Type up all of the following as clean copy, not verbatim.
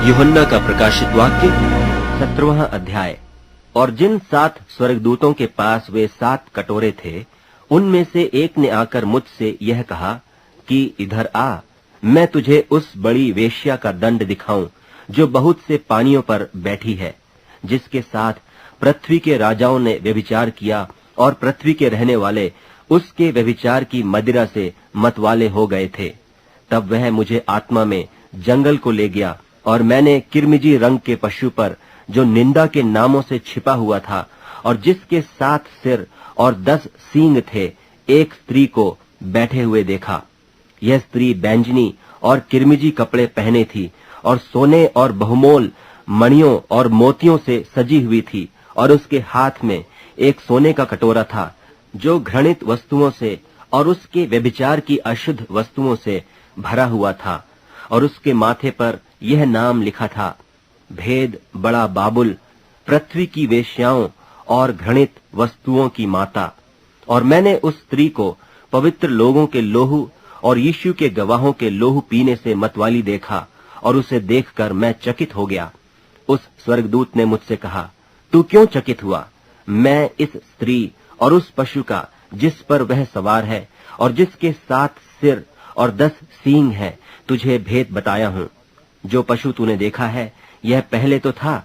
यूहन्ना का प्रकाशित वाक्य 17वां अध्याय। और जिन 7 स्वर्गदूतों के पास वे 7 कटोरे थे, उनमें से एक ने आकर मुझसे यह कहा कि इधर आ, मैं तुझे उस बड़ी वेश्या का दंड दिखाऊं जो बहुत से पानियों पर बैठी है, जिसके साथ पृथ्वी के राजाओं ने व्यभिचार किया और पृथ्वी के रहने वाले उसके व्यभिचार की मदिरा से मतवाले हो गए थे। तब वह मुझे आत्मा में जंगल को ले गया और मैंने किरमिजी रंग के पशु पर, जो निंदा के नामों से छिपा हुआ था और जिसके 7 सिर और 10 सींग थे, एक स्त्री को बैठे हुए देखा। यह स्त्री बैंजनी और किरमिजी कपड़े पहने थी और सोने और बहुमोल मणियों और मोतियों से सजी हुई थी, और उसके हाथ में एक सोने का कटोरा था जो घृणित वस्तुओं से और उसके व्यभिचार की अशुद्ध वस्तुओं से भरा हुआ था, और उसके माथे पर यह नाम लिखा था, भेद बड़ा बाबुल, पृथ्वी की वेश्याओं और घृणित वस्तुओं की माता। और मैंने उस स्त्री को पवित्र लोगों के लोहू और यीशु के गवाहों के लोहू पीने से मतवाली देखा, और उसे देखकर मैं चकित हो गया। उस स्वर्गदूत ने मुझसे कहा, तू क्यों चकित हुआ? मैं इस स्त्री और उस पशु का जिस पर वह सवार है और जिसके 7 सिर और 10 सींग है, तुझे भेद बताया हूं। जो पशु तूने देखा है, यह पहले तो था,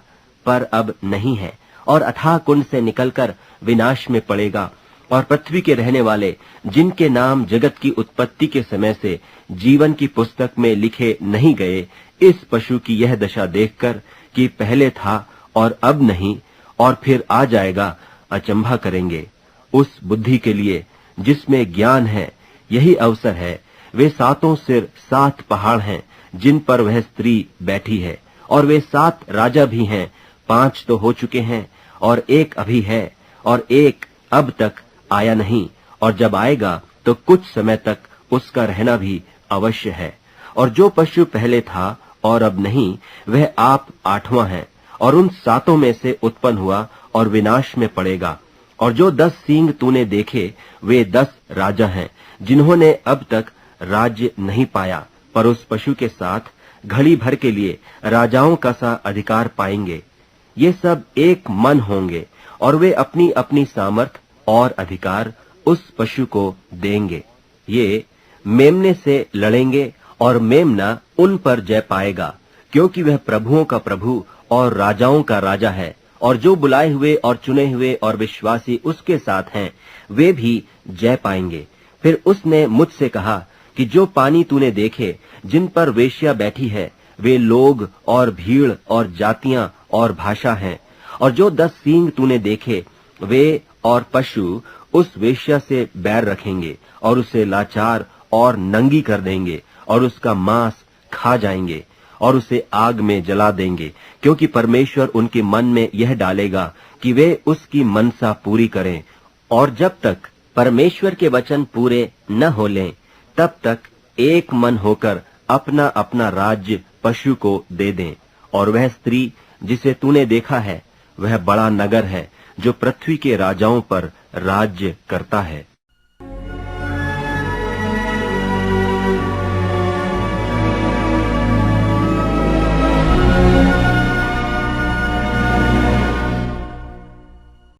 पर अब नहीं है, और अथाह कुंड से निकलकर विनाश में पड़ेगा। और पृथ्वी के रहने वाले, जिनके नाम जगत की उत्पत्ति के समय से जीवन की पुस्तक में लिखे नहीं गए, इस पशु की यह दशा देखकर कि पहले था और अब नहीं और फिर आ जाएगा, अचंभा करेंगे। उस बुद्धि के लिए जिसमें ज्ञान है यही अवसर है। वे 7 सिर 7 पहाड़ हैं जिन पर वह स्त्री बैठी है, और वे 7 राजा भी हैं। 5 तो हो चुके हैं और एक अभी है, और एक अब तक आया नहीं, और जब आएगा तो कुछ समय तक उसका रहना भी अवश्य है। और जो पशु पहले था और अब नहीं, वह आप 8वां है, और उन 7 में से उत्पन्न हुआ और विनाश में पड़ेगा। और जो 10 सींग तूने देखे, वे 10 राजा हैं, जिन्होंने अब तक राज्य नहीं पाया, पर उस पशु के साथ घड़ी भर के लिए राजाओं का सा अधिकार पाएंगे। ये सब एक मन होंगे, और वे अपनी अपनी सामर्थ और अधिकार उस पशु को देंगे। ये मेमने से लड़ेंगे, और मेमना उन पर जय पाएगा, क्योंकि वह प्रभुओं का प्रभु और राजाओं का राजा है। और जो बुलाए हुए और चुने हुए और विश्वासी उसके साथ हैं, वे भी जय पाएंगे। फिर उसने मुझसे कहा कि जो पानी तूने देखे, जिन पर वेश्या बैठी है, वे लोग और भीड़ और जातियां और भाषा हैं। और जो 10 सींग तूने देखे, वे और पशु उस वेश्या से बैर रखेंगे और उसे लाचार और नंगी कर देंगे, और उसका मांस खा जाएंगे और उसे आग में जला देंगे, क्योंकि परमेश्वर उनके मन में यह डालेगा कि वे उसकी मनसा पूरी करें। और जब तक परमेश्वर के वचन पूरे न हो लें, तब तक एक मन होकर अपना अपना राज्य पशु को दे दें। और वह स्त्री जिसे तूने देखा है, वह बड़ा नगर है जो पृथ्वी के राजाओं पर राज्य करता है।